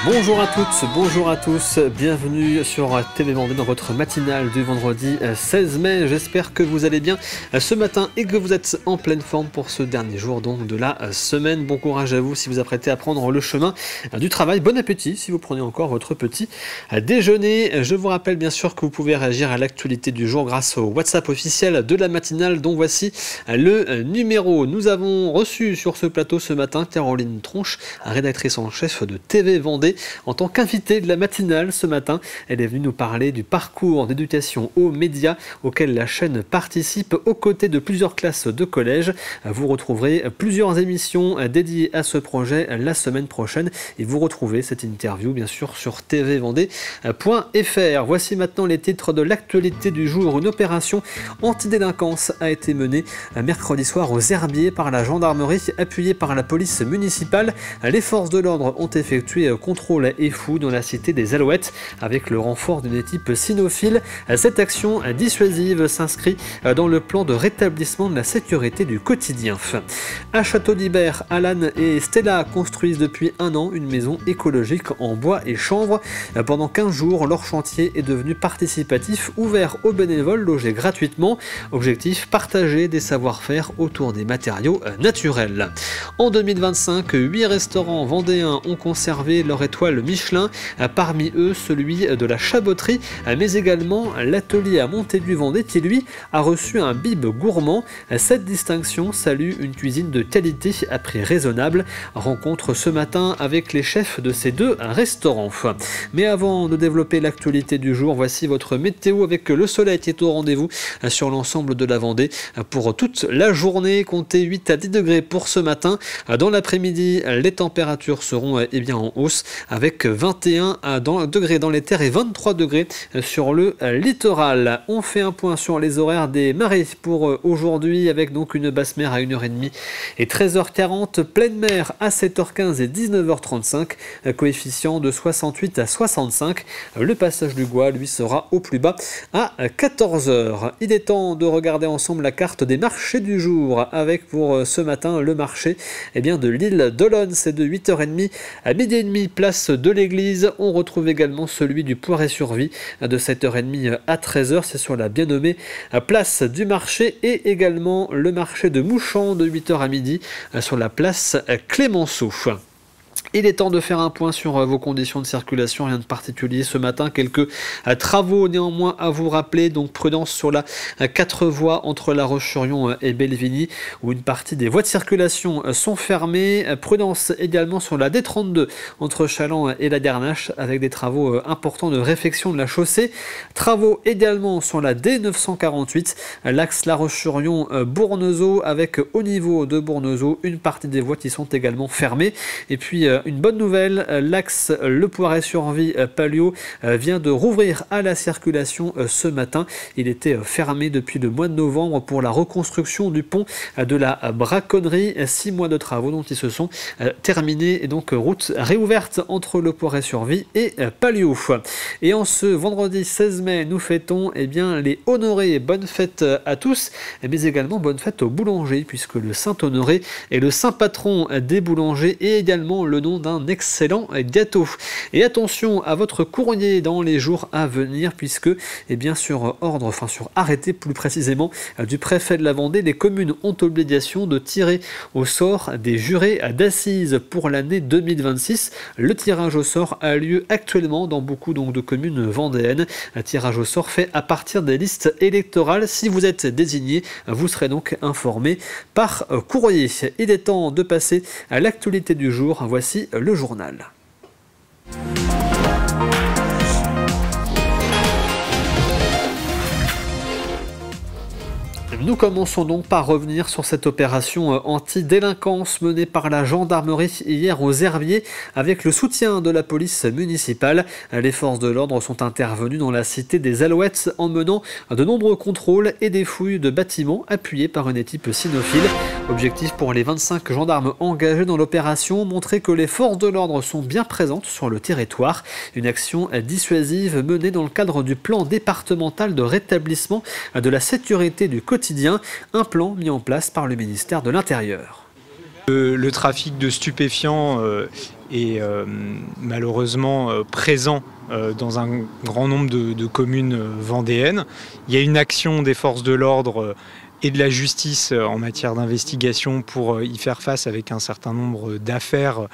Bonjour à toutes, bonjour à tous, bienvenue sur TV Vendée dans votre matinale du vendredi 16 mai. J'espère que vous allez bien ce matin et que vous êtes en pleine forme pour ce dernier jour donc de la semaine. Bon courage à vous si vous apprêtez à prendre le chemin du travail. Bon appétit si vous prenez encore votre petit déjeuner. Je vous rappelle bien sûr que vous pouvez réagir à l'actualité du jour grâce au WhatsApp officiel de la matinale dont voici le numéro. Nous avons reçu sur ce plateau ce matin Caroline Tronche, rédactrice en chef de TV Vendée. En tant qu'invitée de la matinale ce matin, elle est venue nous parler du parcours d'éducation aux médias auquel la chaîne participe aux côtés de plusieurs classes de collège. Vous retrouverez plusieurs émissions dédiées à ce projet la semaine prochaine et vous retrouvez cette interview bien sûr sur tvvendée.fr. Voici maintenant les titres de l'actualité du jour. Une opération antidélinquance a été menée mercredi soir aux Herbiers par la gendarmerie appuyée par la police municipale. Les forces de l'ordre ont effectué contrôle et fouille dans la cité des Alouettes avec le renfort d'une équipe cynophile. Cette action dissuasive s'inscrit dans le plan de rétablissement de la sécurité du quotidien. À Château d'Ibert, Alan et Stella construisent depuis un an une maison écologique en bois et chanvre. Pendant 15 jours, leur chantier est devenu participatif, ouvert aux bénévoles logés gratuitement. Objectif, partager des savoir-faire autour des matériaux naturels. En 2025, 8 restaurants vendéens ont conservé leur étoile Michelin, parmi eux celui de la Chaboterie, mais également l'atelier à Montaigu-Vendée qui lui a reçu un bib gourmand. Cette distinction salue une cuisine de qualité à prix raisonnable. Rencontre ce matin avec les chefs de ces deux restaurants. Mais avant de développer l'actualité du jour, voici votre météo avec le soleil qui est au rendez-vous sur l'ensemble de la Vendée pour toute la journée. Comptez 8 à 10 degrés pour ce matin. Dans l'après-midi, les températures seront en hausse avec 21 degrés dans les terres et 23 degrés sur le littoral. On fait un point sur les horaires des marées pour aujourd'hui avec donc une basse mer à 1h30 et 13h40, pleine mer à 7h15 et 19h35, coefficient de 68 à 65. Le passage du Gois lui sera au plus bas à 14h. Il est temps de regarder ensemble la carte des marchés du jour avec pour ce matin le marché de l'île d'Olonne. C'est de 8h30 à midi et demi place de l'église. On retrouve également celui du Poiret-sur-Vie de 7h30 à 13h. C'est sur la bien nommée place du marché et également le marché de Mouchamp de 8h à midi sur la place Clémenceau. Il est temps de faire un point sur vos conditions de circulation, rien de particulier ce matin, quelques travaux néanmoins à vous rappeler, donc prudence sur la 4 voies entre La Roche-sur-Yon et Bellevigny où une partie des voies de circulation sont fermées, prudence également sur la D32 entre Chaland et la Dernache avec des travaux importants de réfection de la chaussée, travaux également sur la D948, l'axe La Roche-sur-Yon-Bournezeau avec au niveau de Bournezeau une partie des voies qui sont également fermées et puis une bonne nouvelle, l'axe Le Poiret-sur-Vie-Palio vient de rouvrir à la circulation ce matin. Il était fermé depuis le mois de novembre pour la reconstruction du pont de la Braconnerie. 6 mois de travaux dont ils se sont terminés et donc route réouverte entre Le Poiret-sur-Vie et Palio. Et en ce vendredi 16 mai, nous fêtons les Honorés. Bonne fête à tous, mais également bonne fête aux boulangers puisque le Saint-Honoré est le saint patron des boulangers et également le nom d'un excellent gâteau. Et attention à votre courrier dans les jours à venir puisque sur arrêté plus précisément du préfet de la Vendée, les communes ont obligation de tirer au sort des jurés d'assises pour l'année 2026. Le tirage au sort a lieu actuellement dans beaucoup de communes vendéennes. Un tirage au sort fait à partir des listes électorales. Si vous êtes désigné, vous serez donc informé par courrier. Il est temps de passer à l'actualité du jour. Voici le journal. Nous commençons donc par revenir sur cette opération anti-délinquance menée par la gendarmerie hier aux Herbiers avec le soutien de la police municipale. Les forces de l'ordre sont intervenues dans la cité des Alouettes en menant de nombreux contrôles et des fouilles de bâtiments appuyés par une équipe cynophile. Objectif pour les 25 gendarmes engagés dans l'opération, montrer que les forces de l'ordre sont bien présentes sur le territoire. Une action dissuasive menée dans le cadre du plan départemental de rétablissement de la sécurité du quotidien, un plan mis en place par le ministère de l'Intérieur. Le trafic de stupéfiants est malheureusement présent dans un grand nombre de communes vendéennes. Il y a une action des forces de l'ordre et de la justice en matière d'investigation pour y faire face avec un certain nombre d'affaires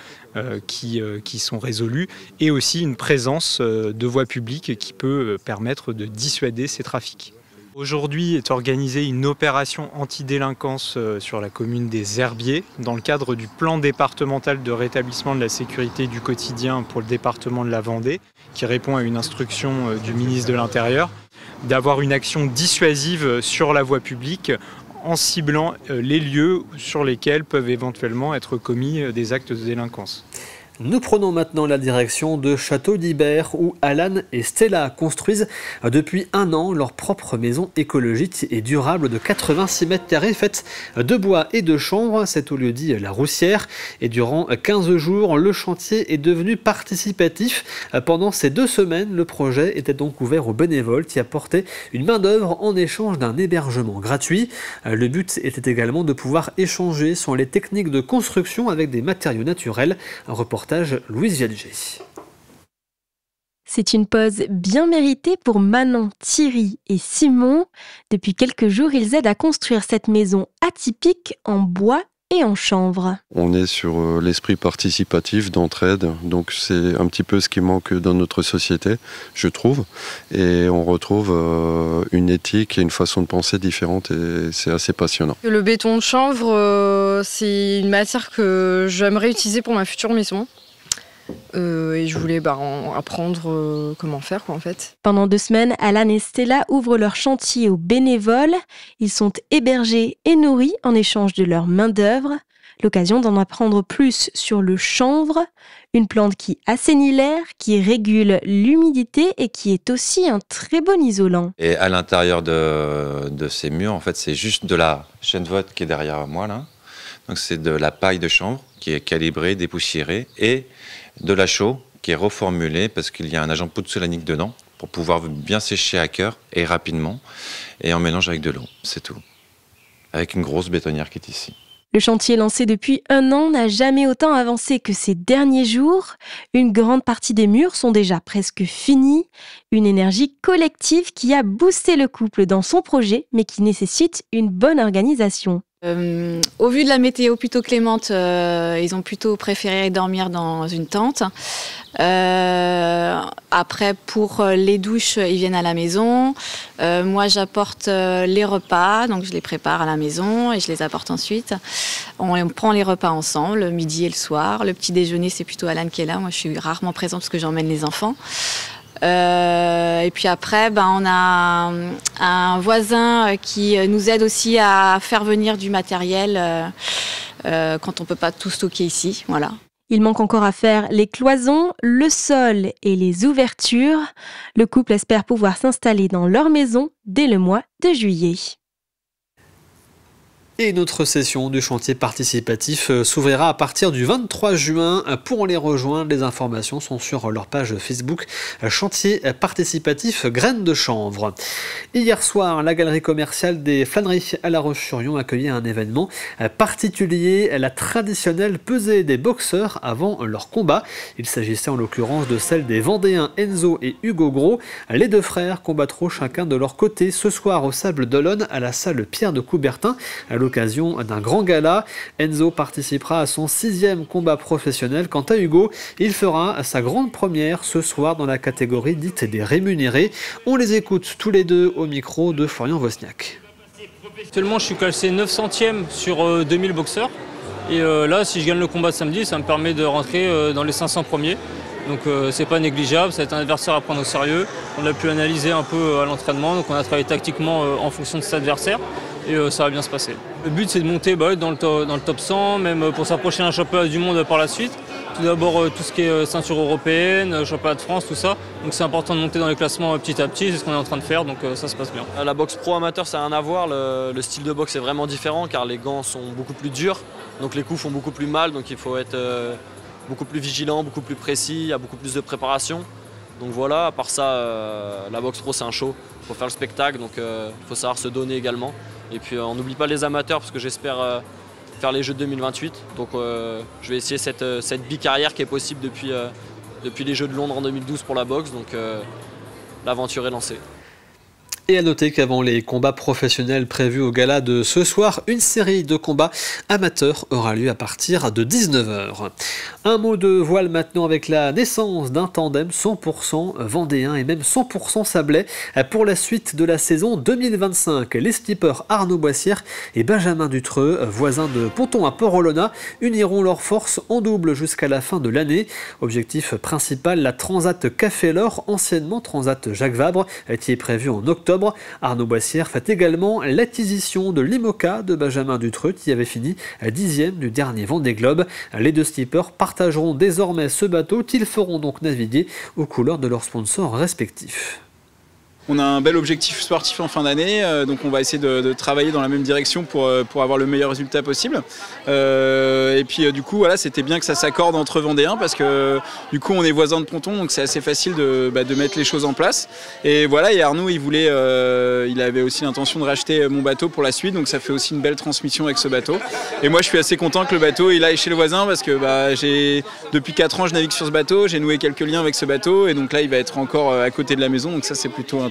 qui sont résolues, et aussi une présence de voies publiques qui peut permettre de dissuader ces trafics. Aujourd'hui est organisée une opération antidélinquance sur la commune des Herbiers dans le cadre du plan départemental de rétablissement de la sécurité du quotidien pour le département de la Vendée, qui répond à une instruction du ministre de l'Intérieur, d'avoir une action dissuasive sur la voie publique en ciblant les lieux sur lesquels peuvent éventuellement être commis des actes de délinquance. Nous prenons maintenant la direction de Château d'Ibert où Alan et Stella construisent depuis un an leur propre maison écologique et durable de 86 mètres carrés faite de bois et de chanvre. C'est au lieu-dit La Roussière, et durant 15 jours, le chantier est devenu participatif. Pendant ces 2 semaines, le projet était donc ouvert aux bénévoles qui apportaient une main-d'œuvre en échange d'un hébergement gratuit. Le but était également de pouvoir échanger sur les techniques de construction avec des matériaux naturels. Un reportage Louise Viadger. C'est une pause bien méritée pour Manon, Thierry et Simon. Depuis quelques jours, ils aident à construire cette maison atypique en bois et en chanvre. On est sur l'esprit participatif, d'entraide, donc c'est un petit peu ce qui manque dans notre société, je trouve. Et on retrouve une éthique et une façon de penser différente, et c'est assez passionnant. Le béton de chanvre, c'est une matière que j'aimerais utiliser pour ma future maison. Et je voulais apprendre comment faire en fait. Pendant 2 semaines, Alan et Stella ouvrent leur chantier aux bénévoles. Ils sont hébergés et nourris en échange de leur main-d'œuvre. L'occasion d'en apprendre plus sur le chanvre, une plante qui assainit l'air, qui régule l'humidité et qui est aussi un très bon isolant. Et à l'intérieur de ces murs, en fait, c'est juste de la chènevotte qui est derrière moi là. Donc c'est de la paille de chanvre qui est calibrée, dépoussiérée, et de la chaux qui est reformulée parce qu'il y a un agent pouzzolanique dedans pour pouvoir bien sécher à cœur et rapidement, et en mélange avec de l'eau, c'est tout. Avec une grosse bétonnière qui est ici. Le chantier lancé depuis 1 an n'a jamais autant avancé que ces derniers jours. Une grande partie des murs sont déjà presque finis. Une énergie collective qui a boosté le couple dans son projet, mais qui nécessite une bonne organisation. Au vu de la météo plutôt clémente, ils ont plutôt préféré dormir dans une tente. Après, pour les douches, ils viennent à la maison. Moi, j'apporte les repas, donc je les prépare à la maison et je les apporte ensuite. On prend les repas ensemble, le midi et le soir. Le petit déjeuner, c'est plutôt Alan qui est là. Moi, je suis rarement présente parce que j'emmène les enfants. Et puis après, on a un voisin qui nous aide aussi à faire venir du matériel quand on ne peut pas tout stocker ici. Voilà. Il manque encore à faire les cloisons, le sol et les ouvertures. Le couple espère pouvoir s'installer dans leur maison dès le mois de juillet. Et notre session du chantier participatif s'ouvrira à partir du 23 juin. Pour les rejoindre, les informations sont sur leur page Facebook Chantier participatif Graines de Chanvre. Hier soir, la galerie commerciale des Flâneries à La Roche-sur-Yon accueillait un événement particulier, la traditionnelle pesée des boxeurs avant leur combat. Il s'agissait en l'occurrence de celle des Vendéens Enzo et Hugo Gros. Les 2 frères combattront chacun de leur côté ce soir au Sable d'Olonne à la salle Pierre de Coubertin. À l'occasion d'un grand gala, Enzo participera à son 6e combat professionnel. Quant à Hugo, il fera sa grande première ce soir dans la catégorie dite des rémunérés. On les écoute tous les deux au micro de Florian Wozniak. Actuellement, je suis classé 900e sur 2000 boxeurs. Et là, si je gagne le combat de samedi, ça me permet de rentrer dans les 500 premiers. Donc c'est pas négligeable, ça va être un adversaire à prendre au sérieux. On a pu analyser un peu à l'entraînement, donc on a travaillé tactiquement en fonction de cet adversaire. Et ça va bien se passer. Le but, c'est de monter dans le top 100, même pour s'approcher d'un championnat du monde par la suite. Tout d'abord, tout ce qui est ceinture européenne, championnat de France, tout ça. Donc c'est important de monter dans les classements petit à petit, c'est ce qu'on est en train de faire, donc ça se passe bien. La boxe pro amateur, ça n'a rien à voir. Le style de boxe est vraiment différent car les gants sont beaucoup plus durs. Donc les coups font beaucoup plus mal, donc il faut être beaucoup plus vigilant, beaucoup plus précis, il y a beaucoup plus de préparation. Donc voilà, à part ça, la boxe pro c'est un show, il faut faire le spectacle, donc il faut savoir se donner également. Et puis on n'oublie pas les amateurs parce que j'espère faire les Jeux de 2028. Donc je vais essayer cette bicarrière qui est possible depuis les Jeux de Londres en 2012 pour la boxe. Donc l'aventure est lancée. Et à noter qu'avant les combats professionnels prévus au gala de ce soir, une série de combats amateurs aura lieu à partir de 19h. Un mot de voile maintenant avec la naissance d'un tandem 100% vendéen et même 100% sablais pour la suite de la saison 2025. Les skippers Arnaud Boissière et Benjamin Dutreux, voisins de Ponton à Port-Olona, uniront leurs forces en double jusqu'à la fin de l'année. Objectif principal, la Transat Café L'Or, anciennement Transat Jacques Vabre, qui est prévue en octobre. Arnaud Boissière fait également l'acquisition de l'IMOCA de Benjamin Dutreux qui avait fini 10e du dernier Vendée Globe. Les deux skippers partageront désormais ce bateau qu'ils feront donc naviguer aux couleurs de leurs sponsors respectifs. On a un bel objectif sportif en fin d'année, donc on va essayer de travailler dans la même direction pour avoir le meilleur résultat possible. Et puis du coup, voilà, c'était bien que ça s'accorde entre Vendéens parce que du coup, on est voisins de Ponton, donc c'est assez facile de mettre les choses en place. Et voilà, et Arnaud, il avait aussi l'intention de racheter mon bateau pour la suite, donc ça fait aussi une belle transmission avec ce bateau. Et moi, je suis assez content que le bateau il aille chez le voisin parce que depuis 4 ans, je navigue sur ce bateau, j'ai noué quelques liens avec ce bateau, et donc là, il va être encore à côté de la maison, donc ça, c'est plutôt un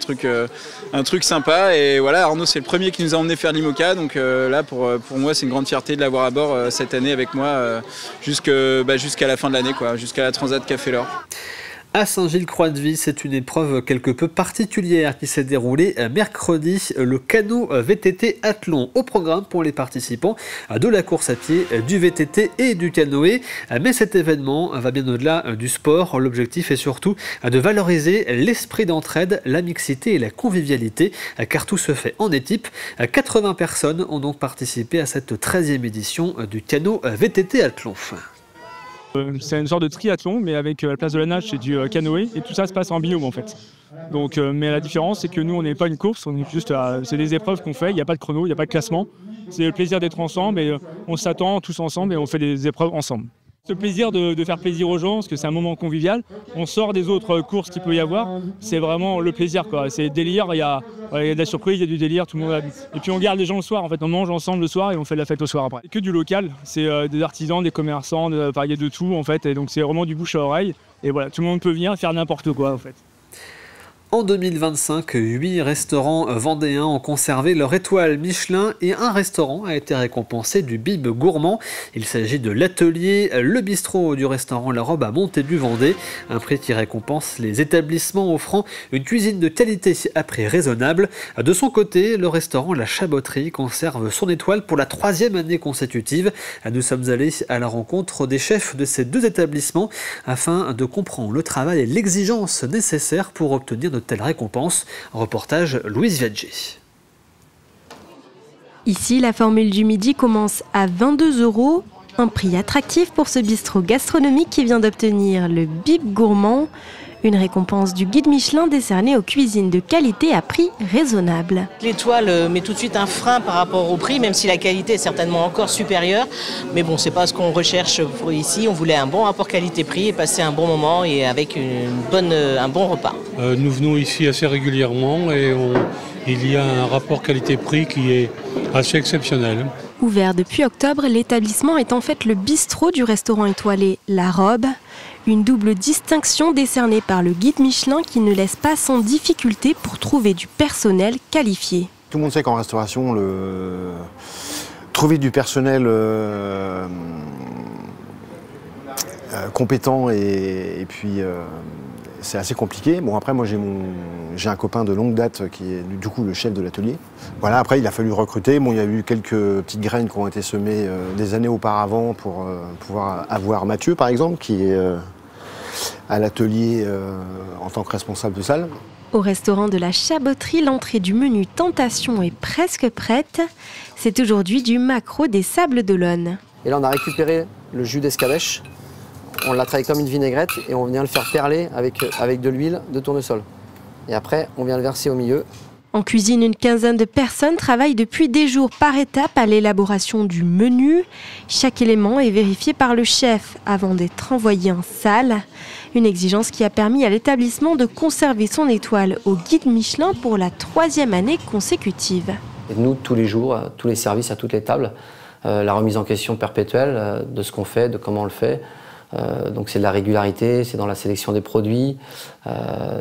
truc sympa. Et voilà, Arnaud c'est le premier qui nous a emmené faire l'IMOCA, donc là pour moi c'est une grande fierté de l'avoir à bord cette année avec moi jusqu'à la fin de l'année, jusqu'à la Transat Café L'Or. À Saint-Gilles-Croix-de-Vie, c'est une épreuve quelque peu particulière qui s'est déroulée mercredi, le canot VTT Athlon. Au programme pour les participants de la course à pied, du VTT et du canoë. Mais cet événement va bien au-delà du sport. L'objectif est surtout de valoriser l'esprit d'entraide, la mixité et la convivialité, car tout se fait en équipe. 80 personnes ont donc participé à cette 13e édition du canot VTT Athlon. C'est une sorte de triathlon, mais avec à la place de la nage, c'est du canoë, et tout ça se passe en binôme en fait. Donc, mais la différence, c'est que nous, on n'est pas une course, on est juste, c'est des épreuves qu'on fait, il n'y a pas de chrono, il n'y a pas de classement. C'est le plaisir d'être ensemble et on s'attend tous ensemble et on fait des épreuves ensemble. Ce plaisir de faire plaisir aux gens, parce que c'est un moment convivial, on sort des autres courses qu'il peut y avoir, c'est vraiment le plaisir, quoi. C'est délire, il y a de la surprise, il y a du délire, tout le monde. Et puis on garde les gens le soir, en fait, on mange ensemble le soir et on fait de la fête au soir après. Et que du local, c'est des artisans, des commerçants, il y a de tout en fait, et donc c'est vraiment du bouche à oreille. Et voilà, tout le monde peut venir faire n'importe quoi en fait. En 2025, 8 restaurants vendéens ont conservé leur étoile Michelin et un restaurant a été récompensé du Bib gourmand. Il s'agit de l'Atelier, le bistrot du restaurant La Robe à Montaigu-Vendée. Un prix qui récompense les établissements offrant une cuisine de qualité à prix raisonnable. De son côté, le restaurant La Chaboterie conserve son étoile pour la 3e année consécutive. Nous sommes allés à la rencontre des chefs de ces deux établissements afin de comprendre le travail et l'exigence nécessaires pour obtenir de telle récompense. Reportage Louise Viadger. Ici, la formule du midi commence à 22 €, un prix attractif pour ce bistrot gastronomique qui vient d'obtenir le Bib gourmand, une récompense du guide Michelin décernée aux cuisines de qualité à prix raisonnable. L'étoile met tout de suite un frein par rapport au prix, même si la qualité est certainement encore supérieure. Mais bon, c'est pas ce qu'on recherche pour ici. On voulait un bon rapport qualité-prix et passer un bon moment et avec un bon repas. Nous venons ici assez régulièrement et il y a un rapport qualité-prix qui est assez exceptionnel. Ouvert depuis octobre, l'établissement est en fait le bistrot du restaurant étoilé La Robe. Une double distinction décernée par le guide Michelin qui ne laisse pas sans difficulté pour trouver du personnel qualifié. Tout le monde sait qu'en restauration, trouver du personnel compétent et puis c'est assez compliqué. Bon, après, moi j'ai un copain de longue date qui est du coup le chef de l'atelier. Voilà, après il a fallu recruter. Bon, il y a eu quelques petites graines qui ont été semées des années auparavant pour pouvoir avoir Mathieu par exemple qui est à l'atelier en tant que responsable de salle. Au restaurant de la Chaboterie, l'entrée du menu Tentation est presque prête. C'est aujourd'hui du maquereau des Sables d'Olonne. Et là on a récupéré le jus d'escabèche, on l'a travaillé comme une vinaigrette et on vient le faire perler avec de l'huile de tournesol. Et après on vient le verser au milieu. En cuisine, une quinzaine de personnes travaillent depuis des jours par étape à l'élaboration du menu. Chaque élément est vérifié par le chef avant d'être envoyé en salle. Une exigence qui a permis à l'établissement de conserver son étoile au guide Michelin pour la 3e année consécutive. Et nous, tous les jours, tous les services à toutes les tables, la remise en question perpétuelle de ce qu'on fait, de comment on le fait. Donc c'est de la régularité, c'est dans la sélection des produits,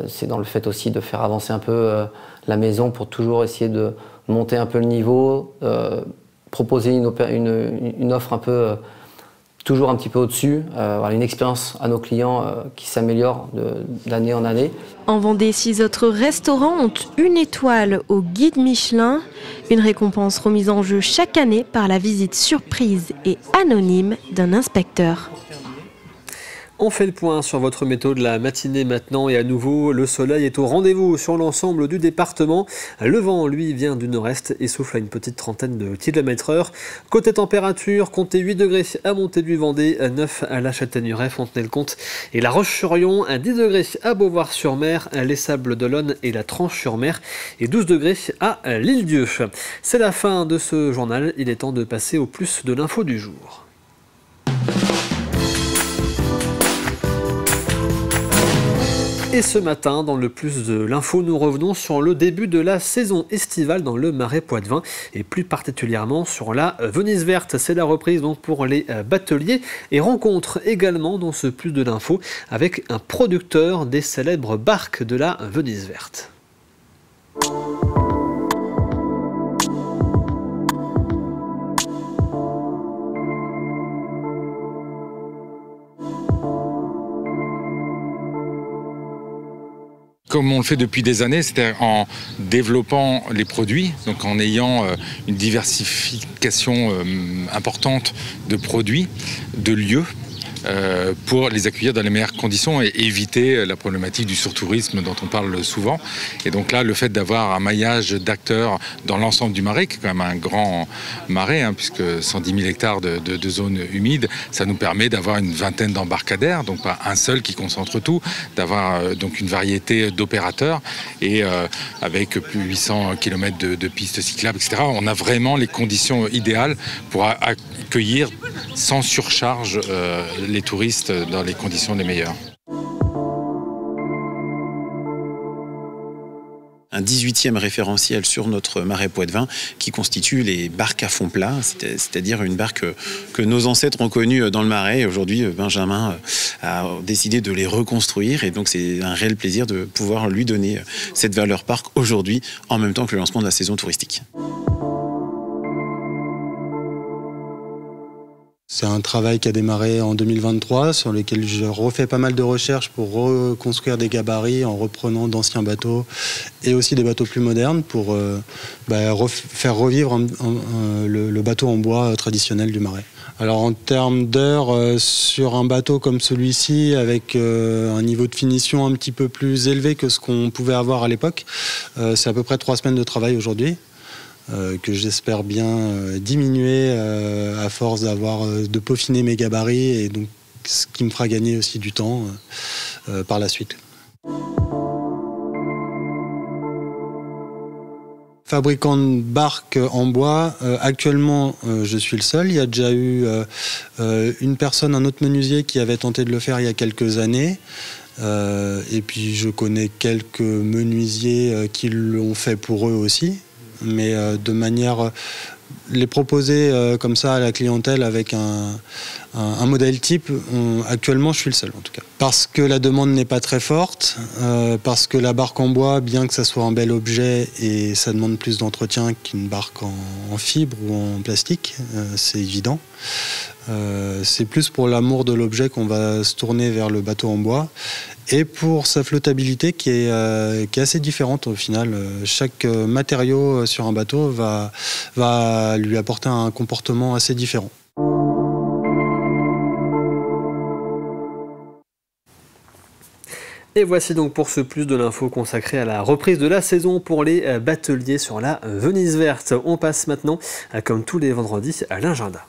c'est dans le fait aussi de faire avancer un peu la maison pour toujours essayer de monter un peu le niveau, proposer une offre un peu, toujours un petit peu au-dessus, une expérience à nos clients qui s'améliore d'année en année. En Vendée, 6 autres restaurants ont une étoile au guide Michelin, une récompense remise en jeu chaque année par la visite surprise et anonyme d'un inspecteur. On fait le point sur votre météo de la matinée maintenant et à nouveau, le soleil est au rendez-vous sur l'ensemble du département. Le vent, lui, vient du nord-est et souffle à une petite trentaine de km/h. Côté température, comptez 8 degrés à Montaigu-Vendée, 9 à La Châtaigneraie, Fontenay-le-Comte et La Roche-sur-Yon, 10 degrés à Beauvoir-sur-Mer, les Sables d'Olonne et la Tranche-sur-Mer et 12 degrés à l'Île-Dieu. C'est la fin de ce journal, il est temps de passer au plus de l'info du jour. Et ce matin, dans le plus de l'info, nous revenons sur le début de la saison estivale dans le Marais Poitevin et plus particulièrement sur la Venise verte. C'est la reprise donc pour les bateliers et rencontre également dans ce plus de l'info avec un producteur des célèbres barques de la Venise verte. Comme on le fait depuis des années, c'est-à-dire en développant les produits, donc en ayant une diversification importante de produits, de lieux, pour les accueillir dans les meilleures conditions et éviter la problématique du surtourisme dont on parle souvent. Et donc là, le fait d'avoir un maillage d'acteurs dans l'ensemble du marais, qui est quand même un grand marais, puisque 110 000 hectares de zones humides, ça nous permet d'avoir une vingtaine d'embarcadères, donc pas un seul qui concentre tout, d'avoir donc une variété d'opérateurs et avec plus de 800 km de pistes cyclables, etc. On a vraiment les conditions idéales pour accueillir sans surcharge les touristes dans les conditions les meilleures. Un 18e référentiel sur notre Marais Poitevin qui constitue les barques à fond plat, c'est-à-dire une barque que nos ancêtres ont connue dans le Marais. Aujourd'hui, Benjamin a décidé de les reconstruire et donc c'est un réel plaisir de pouvoir lui donner cette valeur parc aujourd'hui en même temps que le lancement de la saison touristique. C'est un travail qui a démarré en 2023, sur lequel je refais pas mal de recherches pour reconstruire des gabarits en reprenant d'anciens bateaux et aussi des bateaux plus modernes pour faire revivre le bateau en bois traditionnel du Marais. Alors en termes d'heures, sur un bateau comme celui-ci, avec un niveau de finition un petit peu plus élevé que ce qu'on pouvait avoir à l'époque, c'est à peu près 3 semaines de travail aujourd'hui. Que j'espère bien diminuer à force de peaufiner mes gabarits et donc ce qui me fera gagner aussi du temps par la suite. Fabricant de barques en bois, actuellement je suis le seul. Il y a déjà eu une personne, un autre menuisier qui avait tenté de le faire il y a quelques années. Et puis je connais quelques menuisiers qui l'ont fait pour eux aussi. Mais de manière les proposer comme ça à la clientèle avec un modèle type, actuellement je suis le seul en tout cas. Parce que la demande n'est pas très forte, parce que la barque en bois, bien que ça soit un bel objet et ça demande plus d'entretien qu'une barque en fibre ou en plastique, c'est évident. C'est plus pour l'amour de l'objet qu'on va se tourner vers le bateau en bois et pour sa flottabilité qui est assez différente au final. Chaque matériau sur un bateau va lui apporter un comportement assez différent. Et voici donc pour ce plus de l'info consacrée à la reprise de la saison pour les bateliers sur la Venise verte. On passe maintenant, comme tous les vendredis, à l'agenda.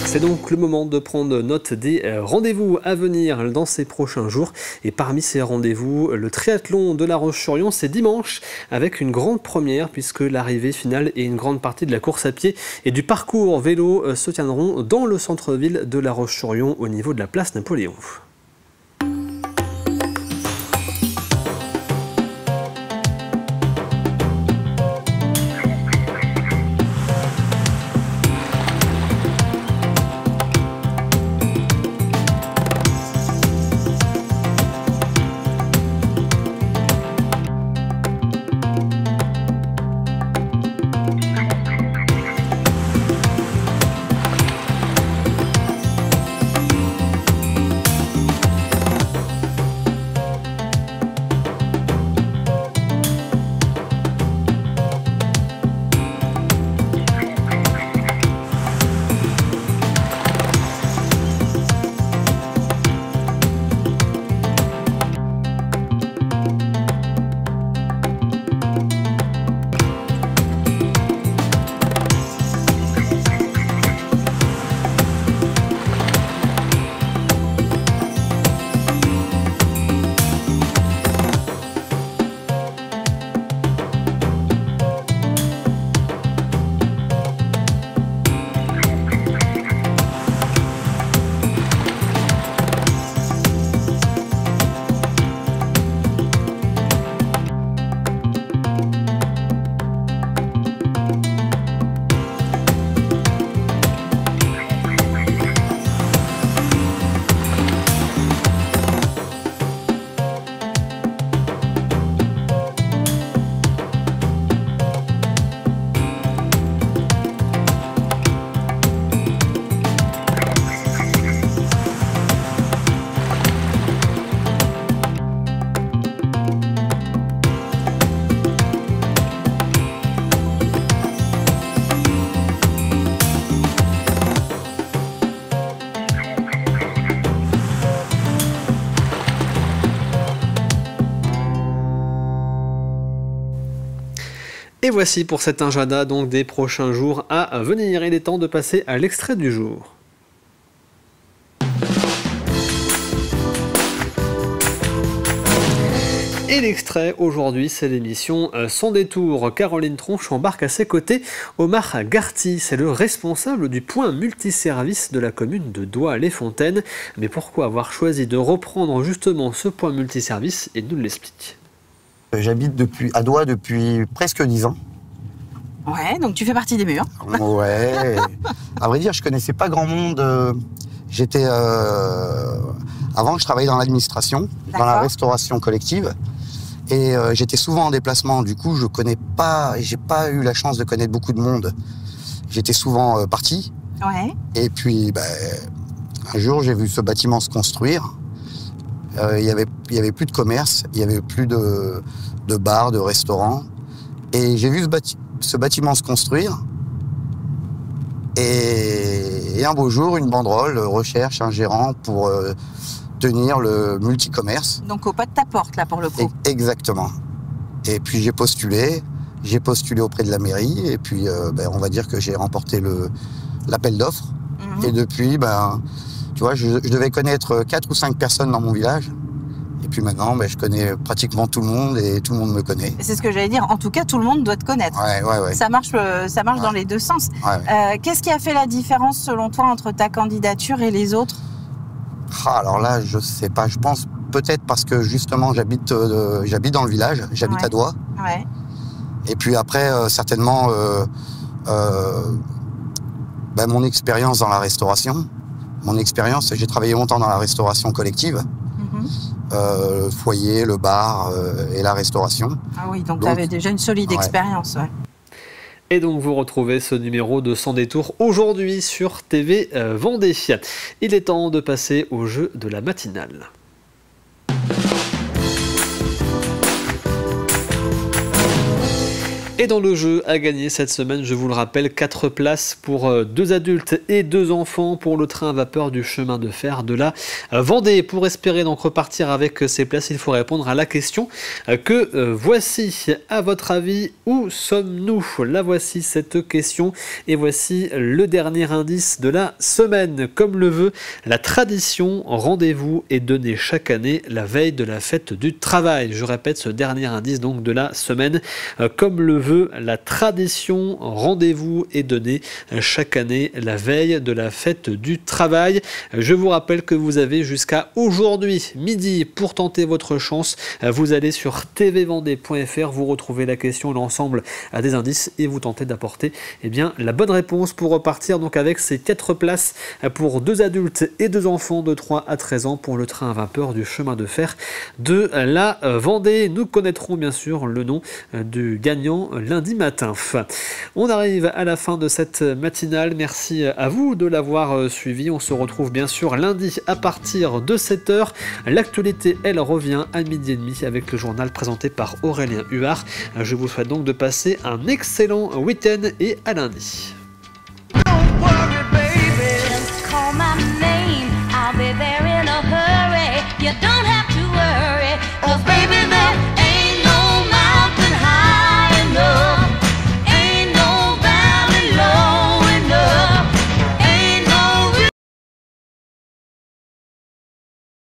C'est donc le moment de prendre note des rendez-vous à venir dans ces prochains jours. Et parmi ces rendez-vous, le triathlon de La Roche-sur-Yon, c'est dimanche avec une grande première puisque l'arrivée finale et une grande partie de la course à pied et du parcours vélo se tiendront dans le centre-ville de La Roche-sur-Yon au niveau de la place Napoléon. Et voici pour cet agenda donc des prochains jours à venir. Il est temps de passer à l'extrait du jour. Et l'extrait aujourd'hui, c'est l'émission Sans détour. Caroline Tronche embarque à ses côtés Omar Garty. C'est le responsable du point multiservice de la commune de Douai-les-Fontaines. Mais pourquoi avoir choisi de reprendre justement ce point multiservice? Il nous l'explique. J'habite à Douai depuis presque 10 ans. Ouais, donc tu fais partie des murs. Ouais. À vrai dire, je connaissais pas grand monde. Avant, je travaillais dans l'administration, dans la restauration collective. Et j'étais souvent en déplacement, du coup, j'ai pas eu la chance de connaître beaucoup de monde. J'étais souvent parti. Ouais. Et puis, un jour, j'ai vu ce bâtiment se construire. Il y avait plus de commerce, il y avait plus de bars, de restaurants. Et j'ai vu ce bâtiment se construire. Et un beau jour, une banderole recherche un gérant pour tenir le multicommerce. Donc au pas de ta porte, là, pour le coup. Exactement. Et puis j'ai postulé auprès de la mairie, et puis on va dire que j'ai remporté l'appel d'offres. Et depuis, tu vois, je devais connaître 4 ou 5 personnes dans mon village. Et puis maintenant, je connais pratiquement tout le monde et tout le monde me connaît. C'est ce que j'allais dire. En tout cas, tout le monde doit te connaître. Ouais. Ça marche dans les deux sens. Ouais. Qu'est-ce qui a fait la différence, selon toi, entre ta candidature et les autres? Alors là, je sais pas. Je pense peut-être parce que justement, j'habite dans le village. J'habite à Douai. Ouais. Et puis après, certainement, mon expérience dans la restauration. J'ai travaillé longtemps dans la restauration collective. Le foyer, le bar et la restauration. Ah oui, donc tu avais déjà une solide expérience. Ouais. Et donc vous retrouvez ce numéro de Sans détour aujourd'hui sur TV Vendée. Il est temps de passer au jeu de la matinale. Et dans le jeu à gagner cette semaine, je vous le rappelle, 4 places pour 2 adultes et 2 enfants pour le train à vapeur du chemin de fer de la Vendée. Pour espérer donc repartir avec ces places, il faut répondre à la question que voici. À votre avis, où sommes-nous? La voici cette question, et voici le dernier indice de la semaine. Comme le veut la tradition, rendez-vous est donné chaque année la veille de la fête du travail. Je répète ce dernier indice donc de la semaine. Comme le veut la tradition, rendez-vous est donné chaque année la veille de la fête du travail. Je vous rappelle que vous avez jusqu'à aujourd'hui midi pour tenter votre chance. Vous allez sur tvvendée.fr, vous retrouvez la question et l'ensemble des indices et vous tentez d'apporter la bonne réponse pour repartir donc avec ces 4 places pour 2 adultes et 2 enfants de 3 à 13 ans pour le train à vapeur du chemin de fer de la Vendée. Nous connaîtrons bien sûr le nom du gagnant lundi matin. On arrive à la fin de cette matinale. Merci à vous de l'avoir suivi. On se retrouve bien sûr lundi à partir de 7h. L'actualité, elle, revient à 12h30 avec le journal présenté par Aurélien Huard. Je vous souhaite donc de passer un excellent week-end et à lundi.